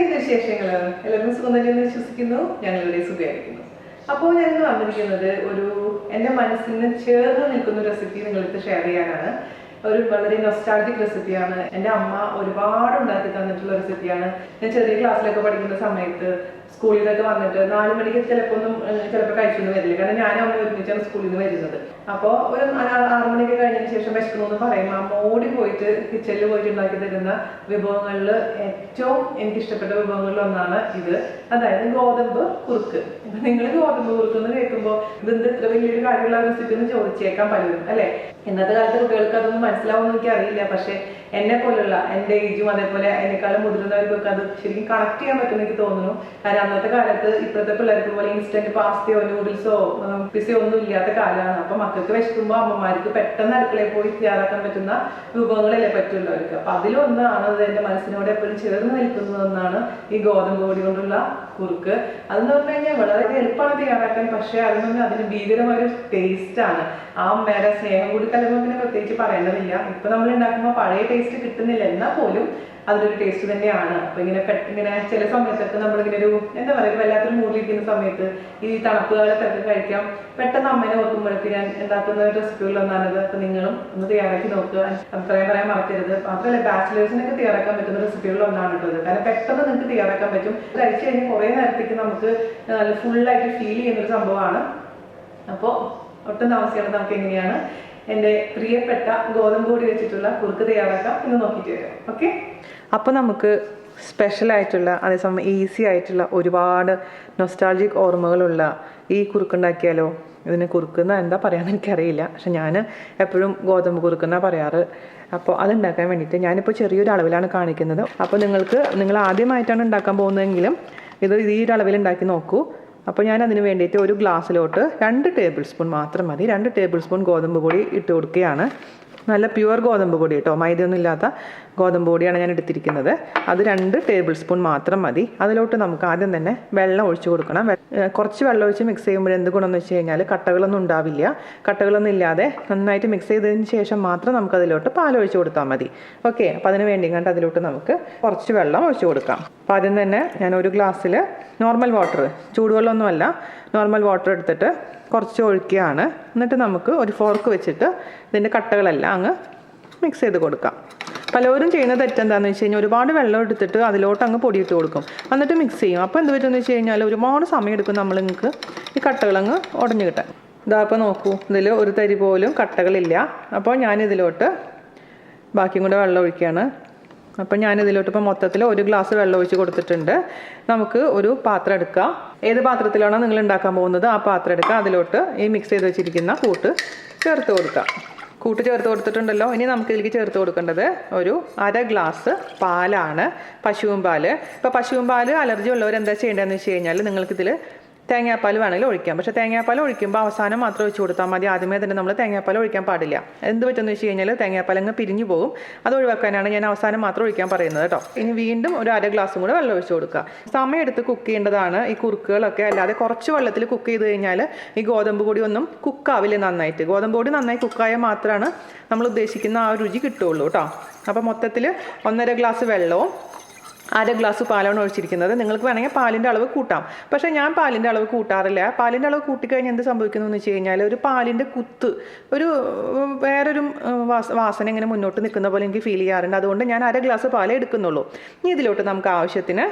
എന്തൊക്കെയുണ്ട് വിശേഷങ്ങൾ? എല്ലാവരും സുഖം തന്നെയെന്ന് വിശ്വസിക്കുന്നു. ഞങ്ങളിവിടെ സുഖമായിരിക്കുന്നു. അപ്പോൾ ഞാനിന്ന് വന്നിരിക്കുന്നത് എൻ്റെ മനസ്സിന് ചേർന്ന് നിൽക്കുന്ന റെസിപ്പി നിങ്ങൾക്ക് ഷെയർ ചെയ്യാനാണ്. വളരെ നൊസ്റ്റാൾജിക് റെസിപ്പിയാണ്. എൻ്റെ അമ്മ ഒരുപാട് ഉണ്ടാക്കി തന്നിട്ടുള്ള റെസിപ്പിയാണ്. ഞാൻ ചെറിയ ക്ലാസ്സിലൊക്കെ പഠിക്കുന്ന സമയത്ത് സ്കൂളിൽ നിന്നൊക്കെ വന്നിട്ട് 4 മണിക്ക് ചിലപ്പോൾ കഴിച്ചൊന്നും വരില്ല. കാരണം ഞാനും അമ്മ ഒരുമിച്ചാണ് സ്കൂളിൽ നിന്ന് വരുന്നത്. അപ്പോൾ ഒരു 6 മണിക്ക് കഴിഞ്ഞതിന് ശേഷം വിശക്കുന്നു പറയുമ്പോൾ അമ്മ ഓടി പോയിട്ട് കിച്ചണിൽ പോയിട്ട് ഉണ്ടാക്കി തരുന്ന വിഭവങ്ങളിൽ ഏറ്റവും എനിക്കിഷ്ടപ്പെട്ട വിഭവങ്ങളിൽ ഒന്നാണ് ഇത്. അതായത് ഗോതമ്പ് കുറുക്ക്. നിങ്ങൾ ഗോതമ്പ് കുറുക്ക് എന്ന് കേൾക്കുമ്പോൾ ഇതെന്ത് ഇത്ര വലിയൊരു കാര്യമുള്ള റെസിപ്പി എന്ന് ചോദിച്ചേക്കാൻ പലരും അല്ലേ? ഇന്നത്തെ കാലത്ത് കുട്ടികൾക്ക് അതൊന്നും മനസ്സിലാവുമെന്ന് എനിക്ക് അറിയില്ല. പക്ഷെ എന്നെ പോലുള്ള എൻ്റെ ഏജും അതേപോലെ എന്നെക്കാളും മുതിർന്നവർക്കൊക്കെ അത് ശരിക്കും കണക്ട് ചെയ്യാൻ പറ്റുമെന്ന് എനിക്ക് തോന്നുന്നു. കാരണം അന്നത്തെ കാലത്ത് ഇപ്പോഴത്തെ പിള്ളേർക്ക് പോലെ ഇൻസ്റ്റന്റ് പാസ്തയോ നൂഡിൽസോ പിസയോ ഒന്നും ഇല്ലാത്ത കാലമാണ്. അപ്പൊ മക്കൾക്ക് വിശക്കുമ്പോൾ അമ്മമാർക്ക് പെട്ടെന്ന് അടുക്കളയിൽ പോയി തയ്യാറാക്കാൻ പറ്റുന്ന വിഭവങ്ങളല്ലേ പറ്റുള്ളൂ അവർക്ക്. അപ്പൊ അതിലൊന്നാണ് അത് എൻ്റെ മനസ്സിനോട് എപ്പോഴും ചേർന്ന് നിൽക്കുന്നതെന്നാണ് ഈ ഗോതമ്പ് പൊടി കൊണ്ടുള്ള കുറുക്ക്. അതെന്ന് പറഞ്ഞു കഴിഞ്ഞാൽ വളരെ എളുപ്പമാണ് തയ്യാറാക്കാൻ. പക്ഷെ അതിന് ഭീകരമായൊരു ടേസ്റ്റാണ്. ആ അമ്മയുടെ സ്നേഹം കൂടി കലർമ്പോൾ പിന്നെ പ്രത്യേകിച്ച് പറയേണ്ടതില്ല. ഇപ്പൊ നമ്മൾ ഉണ്ടാക്കുമ്പോൾ പഴയ ടേസ്റ്റ് കിട്ടുന്നില്ല, എന്നാൽ പോലും അതിലൊരു ടേസ്റ്റ് തന്നെയാണ്. അപ്പൊ ഇങ്ങനെ ചില സമയത്തൊക്കെ നമ്മളിങ്ങനെ എന്താ പറയുക, വല്ലാത്തൊരു മൂടിലിരിക്കുന്ന സമയത്ത് ഈ തണുപ്പ് കാലത്തൊക്കെ കഴിക്കാം. പെട്ടെന്ന് അമ്മേനെ ഓർക്കുമ്പോഴേക്ക് ഞാൻ ഉണ്ടാക്കുന്ന റെസിപ്പികളിലൊന്നാണിത്. അപ്പൊ നിങ്ങളും ഒന്ന് തയ്യാറാക്കി നോക്കുക. അഭിപ്രായം പറയാൻ മറക്കരുത്. മാത്രമല്ല ബാച്ചിലേഴ്സിനൊക്കെ തയ്യാറാക്കാൻ പറ്റുന്ന റെസിപ്പികളിൽ ഒന്നാണ് കേട്ടത്. കാരണം പെട്ടെന്ന് നിങ്ങൾക്ക് തയ്യാറാക്കാൻ പറ്റും. കഴിച്ചു കഴിഞ്ഞാൽ കുറെ നേരത്തേക്ക് നമുക്ക് ഫുള്ളായിട്ട് ഫീൽ ചെയ്യുന്നൊരു സംഭവമാണ്. അപ്പോൾ ഒട്ടും താമസിക്കാതെ നമുക്ക് എങ്ങനെയാണ് എൻ്റെ പ്രിയപ്പെട്ട ഗോതമ്പ് പൊടി വെച്ചിട്ടുള്ള കുറുക്ക് തയ്യാറാക്കാം എന്ന് നോക്കിയിട്ട് വരാം. ഓക്കെ, അപ്പോൾ നമുക്ക് സ്പെഷ്യലായിട്ടുള്ള അതേസമയം ഈസി ആയിട്ടുള്ള ഒരുപാട് നൊസ്റ്റാൾജിക് ഓർമ്മകളുള്ള ഈ കുറുക്കുണ്ടാക്കിയാലോ. ഇതിന് കുറുക്കുന്ന എന്താ പറയാന്ന് എനിക്കറിയില്ല. പക്ഷെ ഞാൻ എപ്പോഴും ഗോതമ്പ് കുറുക്കുന്നാണ് പറയാറ്. അപ്പോൾ അതുണ്ടാക്കാൻ വേണ്ടിയിട്ട് ഞാനിപ്പോൾ ചെറിയൊരു അളവിലാണ് കാണിക്കുന്നത്. അപ്പോൾ നിങ്ങൾ ആദ്യമായിട്ടാണ് ഉണ്ടാക്കാൻ പോകുന്നതെങ്കിലും ഇത് ഈ ഒരു അളവിൽ ഉണ്ടാക്കി നോക്കൂ. അപ്പോൾ ഞാൻ അതിന് വേണ്ടിയിട്ട് ഒരു ഗ്ലാസ്സിലോട്ട് 2 ടേബിൾ സ്പൂൺ മാത്രം മതി. 2 ടേബിൾ സ്പൂൺ ഗോതമ്പ് പൊടി ഇട്ട് കൊടുക്കുകയാണ്. നല്ല പ്യുവർ ഗോതമ്പ് പൊടി കേട്ടോ, മൈദയൊന്നും ഇല്ലാത്ത ഗോതമ്പ് പൊടിയാണ് ഞാൻ എടുത്തിരിക്കുന്നത്. അത് 2 ടേബിൾ സ്പൂൺ മാത്രം മതി. അതിലോട്ട് നമുക്ക് ആദ്യം തന്നെ വെള്ളം ഒഴിച്ചു കൊടുക്കണം. കുറച്ച് വെള്ളം ഒഴിച്ച് മിക്സ് ചെയ്യുമ്പോൾ എന്ത് ഗുണമെന്ന് വെച്ച് കഴിഞ്ഞാൽ കട്ടകളൊന്നും ഉണ്ടാവില്ല. കട്ടകളൊന്നും ഇല്ലാതെ നന്നായിട്ട് മിക്സ് ചെയ്തതിന് ശേഷം മാത്രം നമുക്ക് അതിലോട്ട് പാലൊഴിച്ച് കൊടുത്താൽ മതി. ഓക്കെ, അപ്പോൾ അതിന് വേണ്ടി കണ്ട് അതിലോട്ട് നമുക്ക് കുറച്ച് വെള്ളം ഒഴിച്ചു കൊടുക്കാം. അപ്പോൾ ആദ്യം തന്നെ ഞാൻ ഒരു ഗ്ലാസ്സിൽ നോർമൽ വാട്ടർ, ചൂടുവെള്ളമൊന്നുമല്ല, നോർമൽ വാട്ടർ എടുത്തിട്ട് കുറച്ച് ഒഴിക്കുകയാണ്. എന്നിട്ട് നമുക്ക് ഒരു ഫോർക്ക് വെച്ചിട്ട് ഇതിൻ്റെ കട്ടകളെല്ലാം അങ്ങ് മിക്സ് ചെയ്ത് കൊടുക്കാം. പലരും ചെയ്യുന്ന തെറ്റെന്താണെന്ന് വെച്ച് കഴിഞ്ഞാൽ ഒരുപാട് വെള്ളം എടുത്തിട്ട് അതിലോട്ട് അങ്ങ് പൊടിയിട്ട് കൊടുക്കും, എന്നിട്ട് മിക്സ് ചെയ്യും. അപ്പോൾ എന്ത് പറ്റുമെന്ന് വെച്ച് കഴിഞ്ഞാൽ ഒരുപാട് സമയം എടുക്കും നിങ്ങൾക്ക് ഈ കട്ടകളങ്ങ് ഉടഞ്ഞു കിട്ടാൻ. ഇതാ ഇപ്പോൾ നോക്കൂ, ഇതിൽ ഒരു തരി പോലും കട്ടകളില്ല. അപ്പോൾ ഞാനിതിലോട്ട് ബാക്കിയും കൂടെ വെള്ളം ഒഴിക്കുകയാണ്. അപ്പം ഞാനിതിലോട്ട് ഇപ്പോൾ മൊത്തത്തിൽ 1 ഗ്ലാസ് വെള്ളം ഒഴിച്ച് കൊടുത്തിട്ടുണ്ട്. നമുക്ക് ഒരു പാത്രം എടുക്കുക. ഏത് പാത്രത്തിലാണോ നിങ്ങൾ ഉണ്ടാക്കാൻ പോകുന്നത് ആ പാത്രം എടുക്കുക. അതിലോട്ട് ഈ മിക്സ് ചെയ്ത് വെച്ചിരിക്കുന്ന കൂട്ട് ചേർത്ത് കൊടുക്കുക. കൂട്ട് ചേർത്ത് കൊടുത്തിട്ടുണ്ടല്ലോ. ഇനി നമുക്ക് ഇതിലേക്ക് ചേർത്ത് കൊടുക്കേണ്ടത് ഒരു 1/2 ഗ്ലാസ് പാലാണ്, പശുവും പാല്. ഇപ്പോൾ പശുവും പാല് അലർജി ഉള്ളവർ എന്താ ചെയ്യേണ്ടതെന്ന് വെച്ച് കഴിഞ്ഞാൽ നിങ്ങൾക്കിതിൽ തേങ്ങാപ്പാൽ വേണമെങ്കിൽ ഒഴിക്കാം. പക്ഷേ തേങ്ങാപ്പാൽ ഒഴിക്കുമ്പോൾ അവസാനം മാത്രം ഒഴിച്ച് കൊടുത്താൽ മതി. ആദ്യമേ തന്നെ നമ്മൾ തേങ്ങാപ്പാൽ ഒഴിക്കാൻ പാടില്ല. എന്ത് പറ്റുമെന്ന് വെച്ച് കഴിഞ്ഞാൽ തേങ്ങാപ്പാൽ അങ്ങ് പിരിഞ്ഞു പോകും. അത് ഒഴിവാക്കാനാണ് ഞാൻ അവസാനം മാത്രം ഒഴിക്കാൻ പറയുന്നത് കേട്ടോ. ഇനി വീണ്ടും ഒരു 1/2 ഗ്ലാസും കൂടെ വെള്ളം ഒഴിച്ച് കൊടുക്കുക. സമയം എടുത്ത് കുക്ക് ചെയ്യേണ്ടതാണ് ഈ കുറുക്കുകളൊക്കെ. അല്ലാതെ കുറച്ച് വെള്ളത്തിൽ കുക്ക് ചെയ്ത് കഴിഞ്ഞാൽ ഈ ഗോതമ്പ് പൊടി ഒന്നും കുക്കാവില്ല നന്നായിട്ട്. ഗോതമ്പ് പൊടി നന്നായി കുക്കായാൽ മാത്രമാണ് നമ്മൾ ഉദ്ദേശിക്കുന്ന ആ രുചി കിട്ടുള്ളൂ കേട്ടോ. അപ്പോൾ മൊത്തത്തിൽ 1.5 ഗ്ലാസ് വെള്ളവും 1/2 ഗ്ലാസ് പാലാണ് ഒഴിച്ചിരിക്കുന്നത്. നിങ്ങൾക്ക് വേണമെങ്കിൽ പാലിൻ്റെ അളവ് കൂട്ടാം. പക്ഷേ ഞാൻ പാലിൻ്റെ അളവ് കൂട്ടാറില്ല. പാലിൻ്റെ അളവ് കൂട്ടിക്കഴിഞ്ഞാൽ എന്ത് സംഭവിക്കുന്നു എന്ന് വെച്ച് കഴിഞ്ഞാൽ ഒരു പാലിൻ്റെ കുത്ത്, വേറൊരു വാസന ഇങ്ങനെ മുന്നോട്ട് നിൽക്കുന്ന പോലെ എനിക്ക് ഫീൽ ചെയ്യാറുണ്ട്. അതുകൊണ്ട് ഞാൻ 1/2 ഗ്ലാസ് പാലേ എടുക്കുന്നുള്ളൂ. ഇനി ഇതിലോട്ട് നമുക്ക് ആവശ്യത്തിന്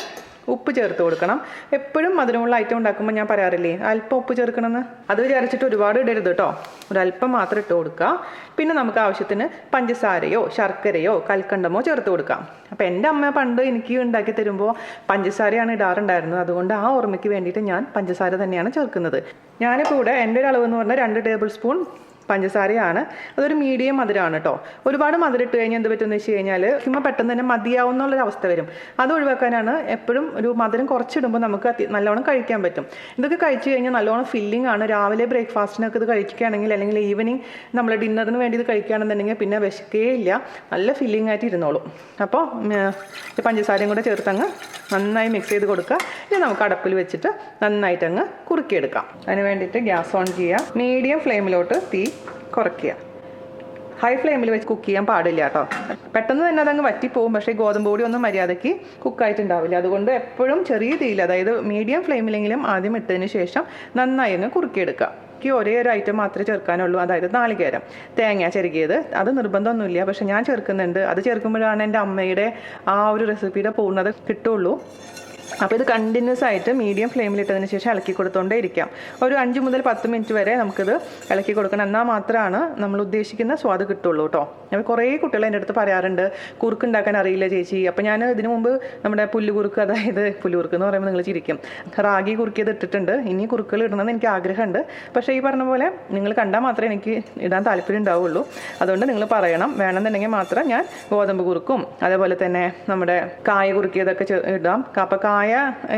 ഉപ്പ് ചേർത്ത് കൊടുക്കണം. എപ്പോഴും മധുരമുള്ള ഐറ്റം ഉണ്ടാക്കുമ്പോൾ ഞാൻ പറയാറില്ലേ അല്പം ഉപ്പ് ചേർക്കണമെന്ന്. അത് വിചാരിച്ചിട്ട് ഒരുപാട് ഇടരുത് കേട്ടോ, ഒരല്പം മാത്രം ഇട്ട് കൊടുക്കുക. പിന്നെ നമുക്ക് ആവശ്യത്തിന് പഞ്ചസാരയോ ശർക്കരയോ കൽക്കണ്ടമോ ചേർത്ത് കൊടുക്കാം. അപ്പോൾ എൻ്റെ അമ്മ പണ്ട് എനിക്ക് ഉണ്ടാക്കി തരുമ്പോൾ പഞ്ചസാരയാണ് ഇടാറുണ്ടായിരുന്നത്. അതുകൊണ്ട് ആ ഓർമ്മയ്ക്ക് വേണ്ടിയിട്ട് ഞാൻ പഞ്ചസാര തന്നെയാണ് ചേർക്കുന്നത്. ഞാനിപ്പോൾ ഇവിടെ എൻ്റെ ഒരു അളവ് എന്ന് പറഞ്ഞാൽ 2 ടേബിൾ സ്പൂൺ പഞ്ചസാരയാണ്. അതൊരു മീഡിയം മധുരമാണ് കേട്ടോ. ഒരുപാട് മധുരം ഇട്ട് കഴിഞ്ഞാൽ എന്ത് പറ്റുമെന്ന് വെച്ച് കഴിഞ്ഞാൽ ചുമ്മാ പെട്ടെന്ന് തന്നെ മതിയാവുന്നുള്ളൊരവസ്ഥ വരും. അത് ഒഴിവാക്കാനാണ് എപ്പോഴും ഒരു മധുരം കുറച്ചിടുമ്പോൾ നമുക്ക് നല്ലോണം കഴിക്കാൻ പറ്റും. ഇതൊക്കെ കഴിച്ചു കഴിഞ്ഞാൽ നല്ലോണം ഫില്ലിംഗ് ആണ്. രാവിലെ ബ്രേക്ക്ഫാസ്റ്റിനൊക്കെ ഇത് കഴിക്കുകയാണെങ്കിൽ അല്ലെങ്കിൽ ഈവനിങ് നമ്മൾ ഡിന്നറിന് വേണ്ടി ഇത് കഴിക്കുകയാണെന്നുണ്ടെങ്കിൽ പിന്നെ വിശക്കേ ഇല്ല, നല്ല ഫില്ലിംഗ് ആയിട്ട് ഇരുന്നോളും. അപ്പോൾ പഞ്ചസാരയും കൂടെ ചേർത്തങ്ങ് നന്നായി മിക്സ് ചെയ്ത് കൊടുക്കുക. ഇനി നമുക്ക് അടപ്പിൽ വെച്ചിട്ട് നന്നായിട്ട് അങ്ങ് കുറുക്കിയെടുക്കാം. അതിന് വേണ്ടിയിട്ട് ഗ്യാസ് ഓൺ ചെയ്യുക. മീഡിയം ഫ്ലെയിമിലോട്ട് തീ കുറയ്ക്കുക. ഹൈ ഫ്ലെയിമിൽ വെച്ച് കുക്ക് ചെയ്യാൻ പാടില്ല കേട്ടോ. പെട്ടെന്ന് തന്നെ അതങ്ങ് വറ്റിപ്പോവും. പക്ഷേ ഗോതമ്പ് പൊടി ഒന്നും മര്യാദയ്ക്ക് കുക്കായിട്ടുണ്ടാവില്ല. അതുകൊണ്ട് എപ്പോഴും ചെറിയ തീയിൽ, അതായത് മീഡിയം ഫ്ലെയിമിലെങ്കിലും ആദ്യം ഇട്ടതിന് ശേഷം നന്നായി അങ്ങ് കുറുക്കിയെടുക്കുക. ഒരേ ഒരു ഐറ്റം മാത്രമേ ചേർക്കാനുള്ളൂ, അതായത് നാളികേരം, തേങ്ങ ചിരകിയത്. അത് നിർബന്ധമൊന്നുമില്ല, പക്ഷെ ഞാൻ ചേർക്കുന്നുണ്ട്. അത് ചേർക്കുമ്പോഴാണ് എൻ്റെ അമ്മയുടെ ആ ഒരു റെസിപ്പിയുടെ പൂർണ്ണത കിട്ടുള്ളൂ. അപ്പോൾ ഇത് കണ്ടിന്യൂസ് ആയിട്ട് മീഡിയം ഫ്ലെയിമിലിട്ടതിന് ശേഷം ഇളക്കി കൊടുത്തോണ്ടേ ഇരിക്കാം. ഒരു 5 മുതൽ 10 മിനിറ്റ് വരെ നമുക്കിത് ഇളക്കി കൊടുക്കണം. എന്നാൽ മാത്രമാണ് നമ്മൾ ഉദ്ദേശിക്കുന്ന സ്വാദ് കിട്ടുള്ളൂ കേട്ടോ. ഞാൻ കുറേ കുട്ടികൾ എൻ്റെ അടുത്ത് പറയാറുണ്ട്, കുറുക്ക് ഉണ്ടാക്കാൻ അറിയില്ല ചേച്ചി. അപ്പോൾ ഞാൻ ഇതിനു മുമ്പ് നമ്മുടെ പുല്ലുകുറുക്ക്, അതായത് പുല്ലുകുറുക്ക് എന്ന് പറയുമ്പോൾ നിങ്ങൾ ചിരിക്കും, റാഗി കുറുക്കിയത് ഇട്ടിട്ടുണ്ട്. ഇനി കുറുക്കുകൾ ഇടണമെന്ന് എനിക്ക് ആഗ്രഹമുണ്ട്. പക്ഷേ ഈ പറഞ്ഞ പോലെ നിങ്ങൾ കണ്ടാൽ മാത്രമേ എനിക്ക് ഇടാൻ താല്പര്യം ഉണ്ടാവുള്ളൂ. അതുകൊണ്ട് നിങ്ങൾ പറയണം. വേണമെന്നുണ്ടെങ്കിൽ മാത്രം ഞാൻ ഗോതമ്പ് കുറുക്കും അതേപോലെ തന്നെ നമ്മുടെ കായ കുറുക്കിയതൊക്കെ ഇടാം. അപ്പോൾ കായ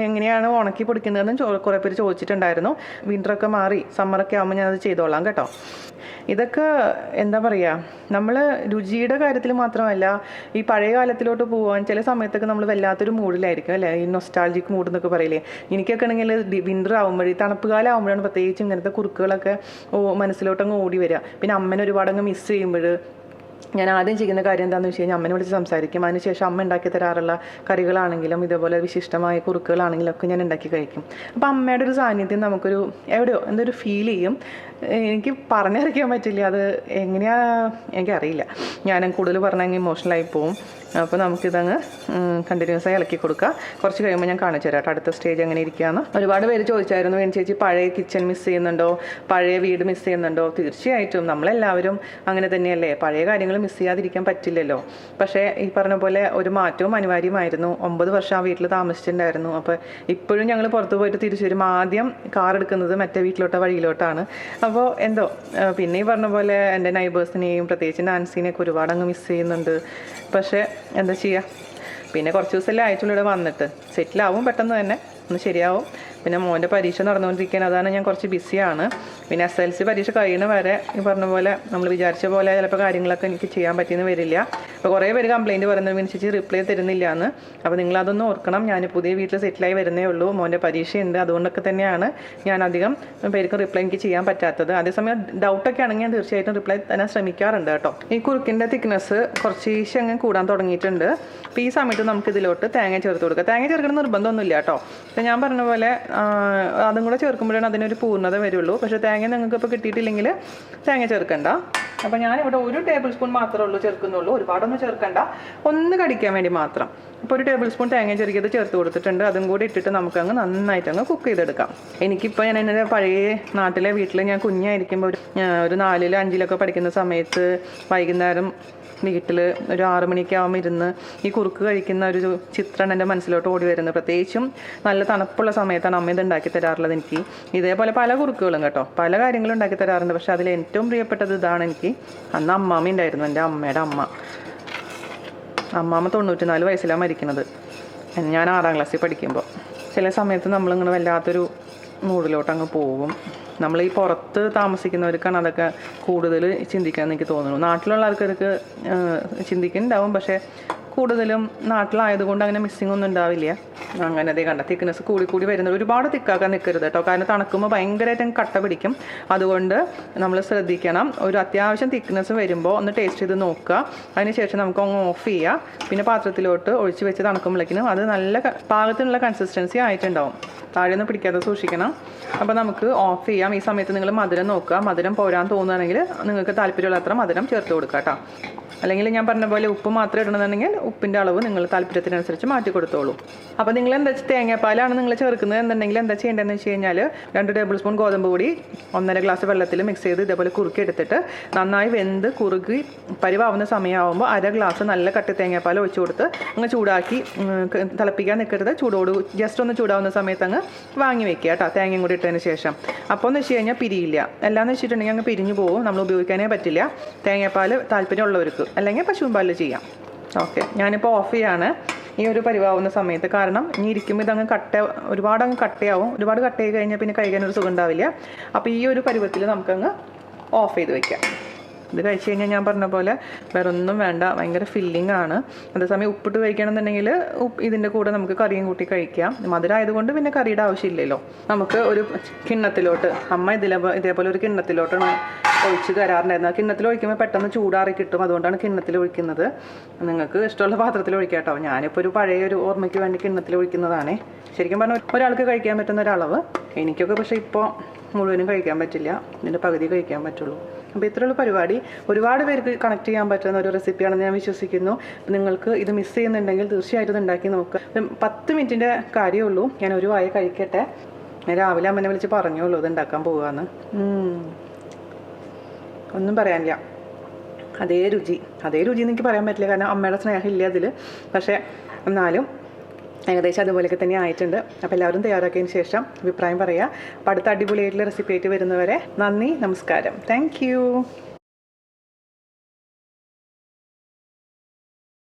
എങ്ങനെയാണ് ഉണക്കി പൊടിക്കുന്നതെന്ന് കുറേ പേര് ചോദിച്ചിട്ടുണ്ടായിരുന്നു. വിൻ്ററൊക്കെ മാറി സമ്മറൊക്കെ ആകുമ്പോൾ ഞാനത് ചെയ്തോളാം കേട്ടോ. ഇതൊക്കെ എന്താ പറയുക, നമ്മൾ രുചിയുടെ കാര്യത്തിൽ മാത്രമല്ല, ഈ പഴയ കാലത്തിലോട്ട് പോകാൻ ചില സമയത്തൊക്കെ നമ്മൾ വല്ലാത്തൊരു മൂഡിലായിരിക്കും അല്ലേ, ഈ നൊസ്റ്റാൾജിക് മൂഡ് എന്നൊക്കെ പറയില്ലേ. എനിക്കൊക്കെ ആണെങ്കിൽ വിൻ്റർ ആകുമ്പോഴേ, തണുപ്പ് കാലം ആകുമ്പോഴാണ് പ്രത്യേകിച്ച് ഇങ്ങനത്തെ കുറുക്കുകളൊക്കെ മനസ്സിലോട്ടങ്ങ് ഓടി വരിക. പിന്നെ അമ്മനെ ഒരുപാടങ്ങ് മിസ് ചെയ്യുമ്പോൾ ഞാൻ ആദ്യം ചെയ്യുന്ന കാര്യം എന്താണെന്ന് വെച്ച് കഴിഞ്ഞാൽ അമ്മനെ വിളിച്ച് സംസാരിക്കും. അതിനുശേഷം അമ്മ ഉണ്ടാക്കി തരാറുള്ള കറികളാണെങ്കിലും ഇതേപോലെ വിശിഷ്ടമായ കുറുക്കുകളാണെങ്കിലും ഒക്കെ ഞാൻ ഉണ്ടാക്കി കഴിക്കും. അപ്പോൾ അമ്മയുടെ ഒരു സാന്നിധ്യം നമുക്കൊരു എവിടെയോ എന്തൊരു ഫീൽ ചെയ്യും. എനിക്ക് പറഞ്ഞറിയിക്കാൻ പറ്റില്ല, അത് എങ്ങനെയാണ് എനിക്കറിയില്ല. ഞാൻ കൂടുതൽ പറഞ്ഞെങ്കിൽ ഇമോഷണലായി പോവും. അപ്പോൾ നമുക്കിതങ്ങ് കണ്ടിന്യൂസ് ആയി ഇളക്കി കൊടുക്കുക. കുറച്ച് കഴിയുമ്പോൾ ഞാൻ കാണിച്ചു തരാം അടുത്ത സ്റ്റേജ് എങ്ങനെ ഇരിക്കുകയെന്ന്. ഒരുപാട് പേര് ചോദിച്ചായിരുന്നു, വേണി ചേച്ചി പഴയ കിച്ചൺ മിസ് ചെയ്യുന്നുണ്ടോ, പഴയ വീട് മിസ് ചെയ്യുന്നുണ്ടോ? തീർച്ചയായിട്ടും നമ്മളെല്ലാവരും അങ്ങനെ തന്നെയല്ലേ, പഴയ കാര്യങ്ങൾ മിസ് ചെയ്യാതിരിക്കാൻ പറ്റില്ലല്ലോ. പക്ഷേ ഈ പറഞ്ഞ പോലെ ഒരു മാറ്റവും അനിവാര്യമായിരുന്നു. 9 വർഷം ആ വീട്ടിൽ താമസിച്ചിട്ടുണ്ടായിരുന്നു. അപ്പോൾ ഇപ്പോഴും ഞങ്ങൾ പുറത്ത് പോയിട്ട് തിരിച്ചു വരും ആദ്യം കാർ എടുക്കുന്നത് മറ്റേ വീട്ടിലോട്ടോ വഴിയിലോട്ടാണ്. അപ്പോൾ എന്തോ പിന്നെ ഈ പറഞ്ഞ പോലെ എൻ്റെ നൈബേഴ്സിനെയും പ്രത്യേകിച്ച് നാൻസിനെയൊക്കെ ഒരുപാട് അങ്ങ് മിസ് ചെയ്യുന്നുണ്ട്. പക്ഷേ എന്താ ചെയ്യുക, പിന്നെ കുറച്ച് ദിവസമല്ലേ ആയിട്ടുള്ള ഇവിടെ വന്നിട്ട്. സെറ്റിലാവും പെട്ടെന്ന് തന്നെ, ഒന്ന് ശരിയാവും. പിന്നെ മോൻ്റെ പരീക്ഷ നടന്നുകൊണ്ടിരിക്കുകയാണ്, അതാണ് ഞാൻ കുറച്ച് ബിസിയാണ്. പിന്നെ SLC പരീക്ഷ കഴിയണ വരെ ഈ പറഞ്ഞ പോലെ നമ്മൾ വിചാരിച്ച പോലെ ചിലപ്പോൾ കാര്യങ്ങളൊക്കെ എനിക്ക് ചെയ്യാൻ പറ്റിയെന്ന് വരില്ല. അപ്പോൾ കുറേ പേര് കംപ്ലയിൻറ്റ് പറയുന്നത് മീൻസ് റിപ്ലൈ തരുന്നില്ല എന്ന്. അപ്പോൾ നിങ്ങളതൊന്നും ഓർക്കണം. ഞാൻ പുതിയ വീട്ടിൽ സെറ്റിലായി വരുന്നേ ഉള്ളൂ, മോൻ്റെ പരീക്ഷയുണ്ട്. അതുകൊണ്ടൊക്കെ തന്നെയാണ് ഞാൻ അധികം പേർക്കും റിപ്ലൈ എനിക്ക് ചെയ്യാൻ പറ്റാത്തത്. അതേസമയം ഡൗട്ടൊക്കെ ആണെങ്കിൽ ഞാൻ തീർച്ചയായിട്ടും റിപ്ലൈ തരാൻ ശ്രമിക്കാറുണ്ട് കേട്ടോ. ഈ കുറുക്കിൻ്റെ തിക്നെസ് കുറച്ച് അങ്ങ് കൂടാൻ തുടങ്ങിയിട്ടുണ്ട്. അപ്പോൾ ഈ സമയത്ത് നമുക്ക് ഇതിലോട്ട് തേങ്ങ ചേർത്ത് കൊടുക്കുക. തേങ്ങ ചേർക്കണം നിർബന്ധമൊന്നുമില്ല കേട്ടോ. അപ്പോൾ ഞാൻ പറഞ്ഞ പോലെ അതും കൂടെ ചേർക്കുമ്പോഴാണ് അതിനൊരു പൂർണ്ണത വരുള്ളൂ. പക്ഷേ തേങ്ങ നിങ്ങൾക്ക് ഇപ്പോൾ കിട്ടിയിട്ടില്ലെങ്കിൽ തേങ്ങ ചേർക്കണ്ട. അപ്പോൾ ഞാനിവിടെ 1 ടേബിൾ സ്പൂൺ മാത്രമേ ഉള്ളൂ ചേർക്കുന്നുള്ളൂ, ഒരുപാടൊന്നും ചേർക്കണ്ട, ഒന്ന് കടിക്കാൻ വേണ്ടി മാത്രം. അപ്പോൾ 1 ടേബിൾ സ്പൂൺ തേങ്ങ ചെറുക്കിയത് ചേർത്ത് കൊടുത്തിട്ടുണ്ട്. അതും കൂടി ഇട്ടിട്ട് നമുക്കങ്ങ് നന്നായിട്ടങ്ങ് കുക്ക് ചെയ്തെടുക്കാം. എനിക്കിപ്പോൾ ഞാൻ എൻ്റെ പഴയ നാട്ടിലെ വീട്ടിൽ ഞാൻ കുഞ്ഞായിരിക്കുമ്പോൾ ഒരു 4-ൽ 5-ലൊക്കെ പഠിക്കുന്ന സമയത്ത് വൈകുന്നേരം വീട്ടിൽ ഒരു 6 മണിയൊക്കെ ആകുമ്പോൾ ഇരുന്ന് ഈ കുറുക്ക് കഴിക്കുന്ന ഒരു ചിത്രമാണ് എൻ്റെ മനസ്സിലോട്ട് ഓടി വരുന്നത്. പ്രത്യേകിച്ചും നല്ല തണുപ്പുള്ള സമയത്താണ് അമ്മ ഇത് ഉണ്ടാക്കി തരാറുള്ളത് എനിക്ക്. ഇതേപോലെ പല കുറുക്കുകളും കേട്ടോ, പല കാര്യങ്ങളും ഉണ്ടാക്കി തരാറുണ്ട്. പക്ഷേ അതിൽ ഏറ്റവും പ്രിയപ്പെട്ടത് ഇതാണ് എനിക്ക്. അന്ന് അമ്മാമ്മ ഉണ്ടായിരുന്നു, എൻ്റെ അമ്മയുടെ അമ്മ. അമ്മാമ്മ 94 വയസ്സിലാണ് മരിക്കുന്നത്. ഞാൻ 6ാം ക്ലാസ്സിൽ പഠിക്കുമ്പോൾ. ചില സമയത്ത് നമ്മളിങ്ങനെ വല്ലാത്തൊരു മൂഡിലോട്ട് അങ്ങ് പോകും. നമ്മൾ ഈ പുറത്ത് താമസിക്കുന്നവർക്കാണ് അതൊക്കെ കൂടുതൽ ചിന്തിക്കാമെന്ന് എനിക്ക് തോന്നുന്നു. നാട്ടിലുള്ള ആൾക്കാർക്ക് ചിന്തിക്കുന്നുണ്ടാവും, പക്ഷേ കൂടുതലും നാട്ടിലായതുകൊണ്ട് അങ്ങനെ മിസ്സിംഗ് ഒന്നും ഉണ്ടാവില്ല. അങ്ങനെ അതേ കണ്ട തിക്നെസ് കൂടി വരുന്നത്. ഒരുപാട് തിക്കാക്കാൻ നിൽക്കരുത് കേട്ടോ, കാരണം തണുക്കുമ്പോൾ ഭയങ്കരമായിട്ട് കട്ട പിടിക്കും. അതുകൊണ്ട് നമ്മൾ ശ്രദ്ധിക്കണം. ഒരു അത്യാവശ്യം തിക്നെസ് വരുമ്പോൾ ഒന്ന് ടേസ്റ്റ് ചെയ്ത് നോക്കുക. അതിനുശേഷം നമുക്ക് അങ്ങ് ഓഫ് ചെയ്യുക. പിന്നെ പാത്രത്തിലോട്ട് ഒഴിച്ച് വെച്ച് തണുക്കുമ്പോഴേക്കിനും അത് നല്ല പാകത്തിനുള്ള കൺസിസ്റ്റൻസി ആയിട്ടുണ്ടാവും. താഴെയൊന്നും പിടിക്കാതെ സൂക്ഷിക്കണം. അപ്പോൾ നമുക്ക് ഓഫ് ചെയ്യാം. ഈ സമയത്ത് നിങ്ങൾ മധുരം നോക്കുക. മധുരം പോരാൻ തോന്നുകയാണെങ്കിൽ നിങ്ങൾക്ക് താല്പര്യമുള്ള അത്ര മധുരം ചേർത്ത് കൊടുക്കുക കേട്ടോ. അല്ലെങ്കിൽ ഞാൻ പറഞ്ഞ പോലെ ഉപ്പ് മാത്രം ഇടണമെന്നുണ്ടെങ്കിൽ ഉപ്പിൻ്റെ അളവ് നിങ്ങൾ താല്പര്യത്തിനനുസരിച്ച് മാറ്റി കൊടുത്തോളൂ. അപ്പോൾ നിങ്ങൾ എന്താ തേങ്ങാപ്പാലാണ് നിങ്ങൾ ചേർക്കുന്നത് എന്നുണ്ടെങ്കിൽ എന്താ ചെയ്യേണ്ടതെന്ന് വെച്ച് കഴിഞ്ഞാൽ 2 ടേബിൾ സ്പൂൺ ഗോതമ്പ് പൊടി 1.5 ഗ്ലാസ് വെള്ളത്തിൽ മിക്സ് ചെയ്ത് ഇതേപോലെ കുറുക്കി എടുത്തിട്ട് നന്നായി വെന്ത് കുറുകി പരിവാവുന്ന സമയമാകുമ്പോൾ 1/2 ഗ്ലാസ് നല്ല കട്ടി തേങ്ങാപ്പാൽ ഒഴിച്ച് കൊടുത്ത് അങ്ങ് ചൂടാക്കി തിളപ്പിക്കാൻ നിൽക്കരുത്. ചൂടോട് ജസ്റ്റ് ഒന്ന് ചൂടാവുന്ന സമയത്ത് അങ്ങ് വാങ്ങി വെക്കുക കേട്ടോ, തേങ്ങയും കൂടി ഇട്ടതിന് ശേഷം. അപ്പോൾ എന്ന് വെച്ച് കഴിഞ്ഞാൽ പിരിയില്ല. എല്ലാമെന്ന് വെച്ചിട്ടുണ്ടെങ്കിൽ അങ്ങ് പിരിഞ്ഞു പോകും, നമ്മൾ ഉപയോഗിക്കാനേ പറ്റില്ല. തേങ്ങാപ്പാൽ താല്പര്യമുള്ളവർക്ക്, അല്ലെങ്കിൽ പശുവും പാലിൽ ചെയ്യാം. ഓക്കെ, ഞാനിപ്പോൾ ഓഫ് ചെയ്യാണ് ഈ ഒരു പരിവാവുന്ന സമയത്ത്. കാരണം ഇനി ഇരിക്കുമ്പോൾ ഇതങ്ങ് ഒരുപാട് അങ്ങ് കട്ടയാവും. ഒരുപാട് കട്ടയായി കഴിഞ്ഞാൽ പിന്നെ കഴിക്കാനൊരു സുഖം ഉണ്ടാവില്ല. അപ്പോൾ ഈ ഒരു പരുവത്തിൽ നമുക്കങ്ങ് ഓഫ് ചെയ്ത് വയ്ക്കാം. ഇത് കഴിച്ച് കഴിഞ്ഞാൽ ഞാൻ പറഞ്ഞ പോലെ വേറെ ഒന്നും വേണ്ട, ഭയങ്കര ഫില്ലിംഗ് ആണ്. അതേസമയം ഉപ്പിട്ട് കഴിക്കണമെന്നുണ്ടെങ്കിൽ ഇതിൻ്റെ കൂടെ നമുക്ക് കറിയും കൂട്ടി കഴിക്കാം. മധുരമായതുകൊണ്ട് പിന്നെ കറിയുടെ ആവശ്യമില്ലല്ലോ. നമുക്ക് ഒരു കിണ്ണത്തിലോട്ട്, അമ്മ ഇതേപോലെ ഒരു കിണ്ണത്തിലോട്ടാണ് ഒഴിച്ച് തരാറുണ്ടായിരുന്നു. ആ കിണ്ണത്തിൽ ഒഴിക്കുമ്പോൾ പെട്ടെന്ന് ചൂടാറി കിട്ടും, അതുകൊണ്ടാണ് കിണ്ണത്തിൽ ഒഴിക്കുന്നത്. നിങ്ങൾക്ക് ഇഷ്ടമുള്ള പാത്രത്തിൽ ഒഴിക്കാം കേട്ടോ. ഞാനിപ്പോൾ ഒരു പഴയ ഒരു ഓർമ്മയ്ക്ക് വേണ്ടി കിണ്ണത്തിൽ ഒഴിക്കുന്നതാണ്. ശരിക്കും പറഞ്ഞാൽ ഒരാൾക്ക് കഴിക്കാൻ പറ്റുന്ന ഒരളവ്. എനിക്കൊക്കെ പക്ഷേ ഇപ്പോൾ മുഴുവനും കഴിക്കാൻ പറ്റില്ല, ഇതിൻ്റെ പകുതി കഴിക്കാൻ പറ്റുള്ളൂ. അപ്പോൾ ഇത്രയുള്ള പരിപാടി ഒരുപാട് പേർക്ക് കണക്ട് ചെയ്യാൻ പറ്റുന്ന ഒരു റെസിപ്പിയാണെന്ന് ഞാൻ വിശ്വസിക്കുന്നു. നിങ്ങൾക്ക് ഇത് മിസ് ചെയ്യുന്നുണ്ടെങ്കിൽ തീർച്ചയായിട്ടും ഇത് ഉണ്ടാക്കി നോക്കുക. 10 മിനിറ്റിൻ്റെ കാര്യമേ ഉള്ളൂ. ഞാൻ ഒരു വായ കഴിക്കട്ടെ. ഞാൻ രാവിലെ അമ്മനെ വിളിച്ച് പറഞ്ഞോളൂ ഇത് ഉണ്ടാക്കാൻ പോകാമെന്ന്. ഒന്നും പറയാനില്ല, അതേ രുചി എന്ന് എനിക്ക് പറയാൻ പറ്റില്ല, കാരണം അമ്മയുടെ സ്നേഹമില്ല അതിൽ. പക്ഷേ എന്നാലും ഏകദേശം അതുപോലെയൊക്കെ തന്നെ ആയിട്ടുണ്ട്. അപ്പോൾ എല്ലാവരും തയ്യാറാക്കിയതിന് ശേഷം അഭിപ്രായം പറയുക. അപ്പോൾ അടുത്ത അടിപൊളിയായിട്ടുള്ള റെസിപ്പി ആയിട്ട് വരുന്നവരെ നന്ദി, നമസ്കാരം, താങ്ക് യു.